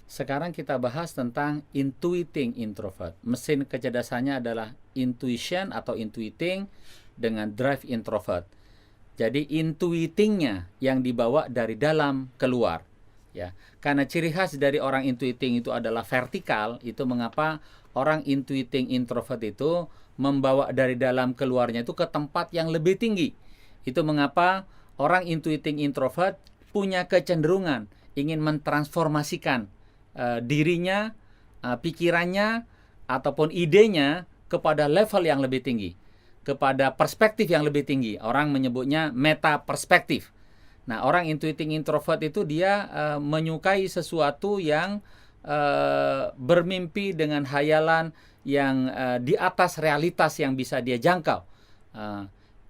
Sekarang kita bahas tentang intuiting introvert. Mesin kecerdasannya adalah intuition atau intuiting dengan drive introvert. Jadi intuitingnya yang dibawa dari dalam keluar. Ya, karena ciri khas dari orang intuiting itu adalah vertikal, itu mengapa orang intuiting introvert itu membawa dari dalam keluarnya itu ke tempat yang lebih tinggi. Itu mengapa orang intuiting introvert punya kecenderungan ingin mentransformasikan dirinya, pikirannya, ataupun idenya kepada level yang lebih tinggi, kepada perspektif yang lebih tinggi. Orang menyebutnya meta perspektif. Nah, orang intuiting introvert itu dia menyukai sesuatu yang bermimpi dengan hayalan yang di atas realitas yang bisa dia jangkau.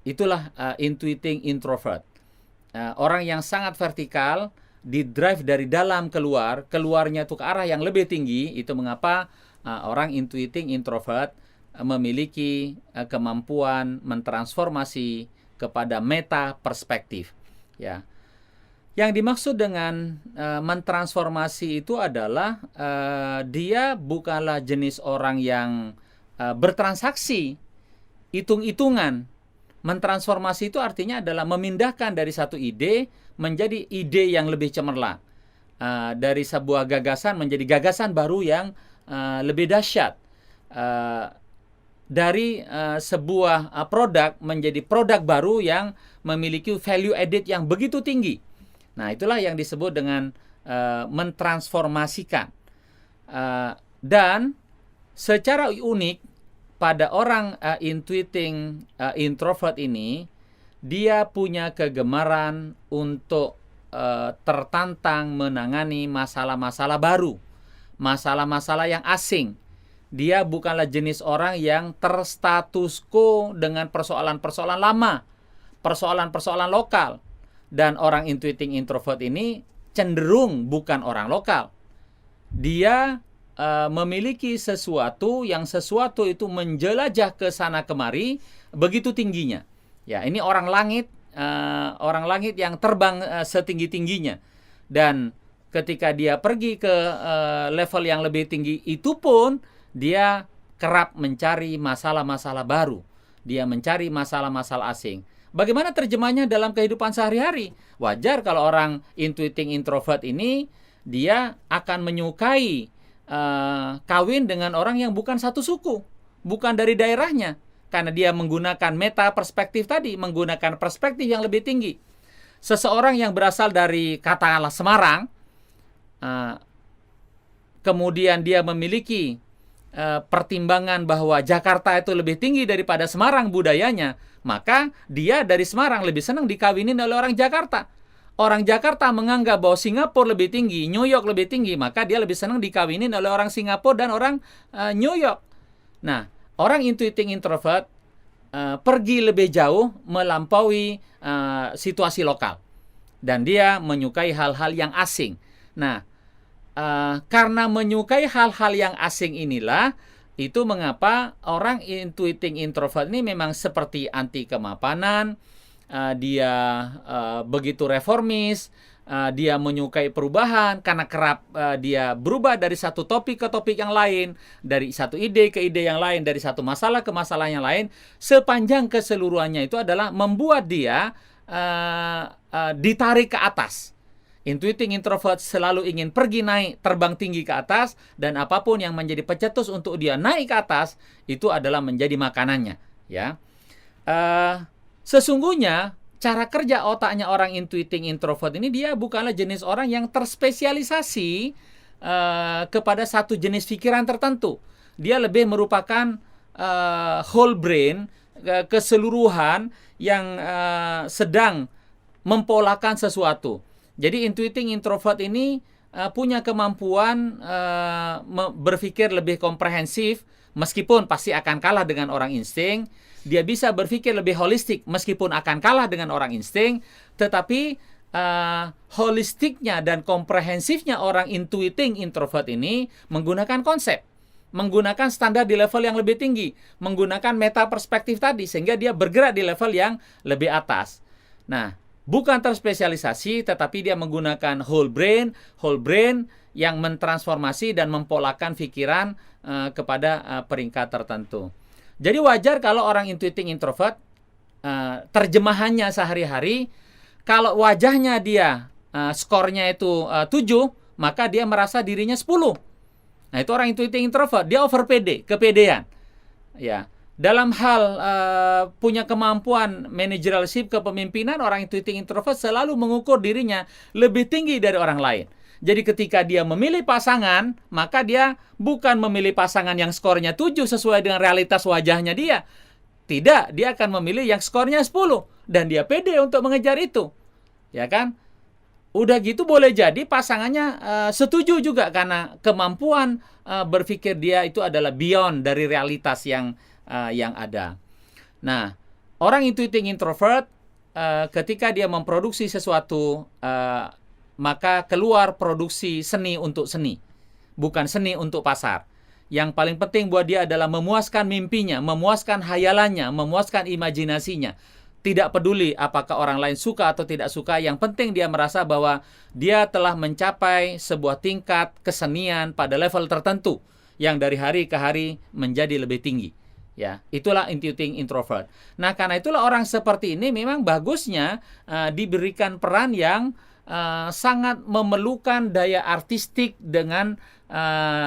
Itulah intuiting introvert. Orang yang sangat vertikal, di drive dari dalam keluar, keluarnya itu ke arah yang lebih tinggi. Itu mengapa orang intuiting introvert memiliki kemampuan mentransformasi kepada meta perspektif. Ya, yang dimaksud dengan mentransformasi itu adalah dia bukanlah jenis orang yang bertransaksi, hitung-hitungan. Mentransformasi itu artinya adalah memindahkan dari satu ide menjadi ide yang lebih cemerlang, dari sebuah gagasan menjadi gagasan baru yang lebih dahsyat, dari sebuah produk menjadi produk baru yang memiliki value added yang begitu tinggi. Nah, itulah yang disebut dengan mentransformasikan. Dan secara unik pada orang intuiting introvert ini, dia punya kegemaran untuk tertantang menangani masalah-masalah baru, masalah-masalah yang asing. Dia bukanlah jenis orang yang terstatus quo dengan persoalan-persoalan lama, persoalan-persoalan lokal. Dan orang intuiting introvert ini cenderung bukan orang lokal. Dia memiliki sesuatu itu menjelajah ke sana kemari begitu tingginya. Ya, ini orang langit yang terbang setinggi-tingginya. Dan ketika dia pergi ke level yang lebih tinggi itu pun dia kerap mencari masalah-masalah baru. Dia mencari masalah-masalah asing. Bagaimana terjemahnya dalam kehidupan sehari-hari? Wajar kalau orang intuiting introvert ini dia akan menyukai kawin dengan orang yang bukan satu suku, bukan dari daerahnya, karena dia menggunakan meta perspektif tadi, menggunakan perspektif yang lebih tinggi. Seseorang yang berasal dari katakanlah Semarang, kemudian dia memiliki pertimbangan bahwa Jakarta itu lebih tinggi daripada Semarang budayanya, maka dia dari Semarang lebih senang dikawinin oleh orang Jakarta. Orang Jakarta menganggap bahwa Singapura lebih tinggi, New York lebih tinggi, maka dia lebih senang dikawinin oleh orang Singapura dan orang New York. Nah, orang intuiting introvert pergi lebih jauh melampaui situasi lokal. Dan dia menyukai hal-hal yang asing. Nah, karena menyukai hal-hal yang asing inilah, itu mengapa orang intuiting introvert ini memang seperti anti kemapanan. Dia begitu reformis, dia menyukai perubahan karena kerap dia berubah dari satu topik ke topik yang lain, dari satu ide ke ide yang lain, dari satu masalah ke masalah yang lain, sepanjang keseluruhannya itu adalah membuat dia ditarik ke atas. Intuiting introvert selalu ingin pergi naik, terbang tinggi ke atas, dan apapun yang menjadi pencetus untuk dia naik ke atas itu adalah menjadi makanannya, ya. Sesungguhnya cara kerja otaknya orang intuiting introvert ini, dia bukanlah jenis orang yang terspesialisasi kepada satu jenis pikiran tertentu. Dia lebih merupakan whole brain, keseluruhan yang sedang mempolakan sesuatu. Jadi intuiting introvert ini punya kemampuan berpikir lebih komprehensif, meskipun pasti akan kalah dengan orang insting. Dia bisa berpikir lebih holistik meskipun akan kalah dengan orang insting, tetapi holistiknya dan komprehensifnya orang intuiting introvert ini menggunakan konsep, menggunakan standar di level yang lebih tinggi, menggunakan meta perspektif tadi, sehingga dia bergerak di level yang lebih atas. Nah, bukan terspesialisasi, tetapi dia menggunakan whole brain yang mentransformasi dan mempolakan pikiran kepada peringkat tertentu. Jadi wajar kalau orang intuiting introvert terjemahannya sehari-hari, kalau wajahnya dia skornya itu 7, maka dia merasa dirinya 10. Nah, itu orang intuiting introvert, dia over pede, kepedean. Ya. Dalam hal punya kemampuan managerialship, kepemimpinan, orang intuiting introvert selalu mengukur dirinya lebih tinggi dari orang lain. Jadi ketika dia memilih pasangan, maka dia bukan memilih pasangan yang skornya 7 sesuai dengan realitas wajahnya dia. Tidak, dia akan memilih yang skornya 10 dan dia pede untuk mengejar itu. Ya kan? Udah gitu boleh jadi pasangannya setuju juga karena kemampuan berpikir dia itu adalah beyond dari realitas yang ada. Nah, orang intuiting introvert ketika dia memproduksi sesuatu maka keluar produksi seni untuk seni, bukan seni untuk pasar. Yang paling penting buat dia adalah memuaskan mimpinya, memuaskan hayalannya, memuaskan imajinasinya. Tidak peduli apakah orang lain suka atau tidak suka, yang penting dia merasa bahwa dia telah mencapai sebuah tingkat kesenian pada level tertentu yang dari hari ke hari menjadi lebih tinggi. Ya, itulah intuiting introvert. Nah, karena itulah orang seperti ini memang bagusnya diberikan peran yang sangat memerlukan daya artistik dengan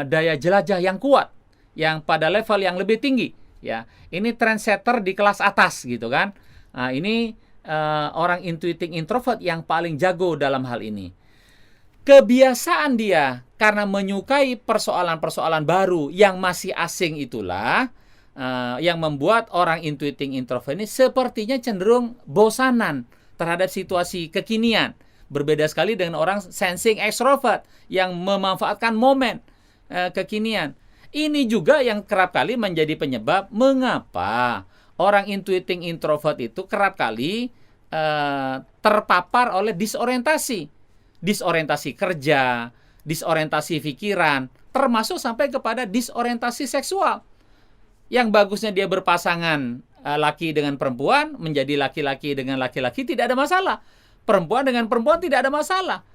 daya jelajah yang kuat, yang pada level yang lebih tinggi. Ya, ini trendsetter di kelas atas gitu kan. Nah, ini orang intuiting introvert yang paling jago dalam hal ini. Kebiasaan dia karena menyukai persoalan-persoalan baru yang masih asing itulah yang membuat orang intuiting introvert ini sepertinya cenderung bosanan terhadap situasi kekinian. Berbeda sekali dengan orang sensing extrovert yang memanfaatkan momen kekinian. Ini juga yang kerap kali menjadi penyebab mengapa orang intuiting introvert itu kerap kali terpapar oleh disorientasi. Disorientasi kerja, disorientasi pikiran, termasuk sampai kepada disorientasi seksual. Yang bagusnya dia berpasangan laki dengan perempuan, menjadi laki-laki dengan laki-laki, tidak ada masalah. Perempuan dengan perempuan tidak ada masalah.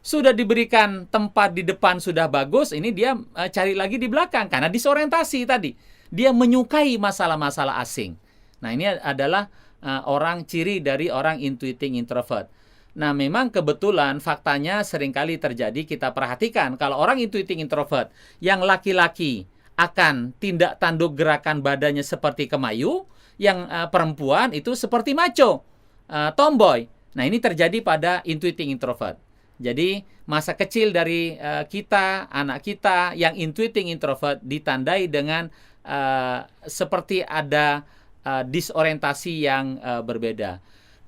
Sudah diberikan tempat di depan sudah bagus, ini dia cari lagi di belakang karena disorientasi tadi. Dia menyukai masalah-masalah asing. Nah, ini adalah orang ciri dari orang intuiting introvert. Nah, memang kebetulan faktanya seringkali terjadi, kita perhatikan kalau orang intuiting introvert yang laki-laki akan tindak tanduk gerakan badannya seperti kemayu, yang perempuan itu seperti macho, tomboy. Nah, ini terjadi pada intuiting introvert. Jadi, masa kecil dari kita, anak kita yang intuiting introvert ditandai dengan seperti ada disorientasi yang berbeda.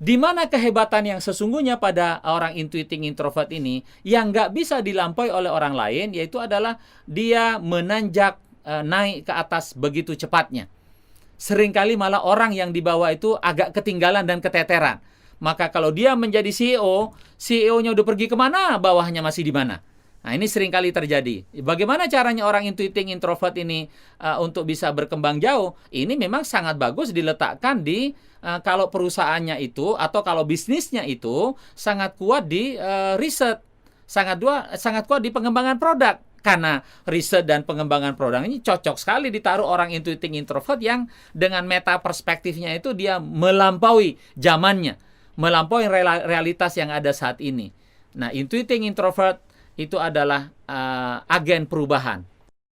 Di mana kehebatan yang sesungguhnya pada orang intuiting introvert ini yang nggak bisa dilampaui oleh orang lain, yaitu adalah dia menanjak naik ke atas begitu cepatnya. Seringkali malah orang yang di bawah itu agak ketinggalan dan keteteran. Maka kalau dia menjadi CEO, CEO-nya udah pergi kemana, bawahnya masih di mana. Nah, ini seringkali terjadi. Bagaimana caranya orang intuiting introvert ini untuk bisa berkembang jauh? Ini memang sangat bagus diletakkan di kalau perusahaannya itu atau kalau bisnisnya itu sangat kuat di riset, sangat kuat di pengembangan produk. Karena riset dan pengembangan produk ini cocok sekali ditaruh orang intuiting introvert yang dengan meta perspektifnya itu dia melampaui zamannya, melampaui realitas yang ada saat ini. Nah, intuiting introvert itu adalah agen perubahan.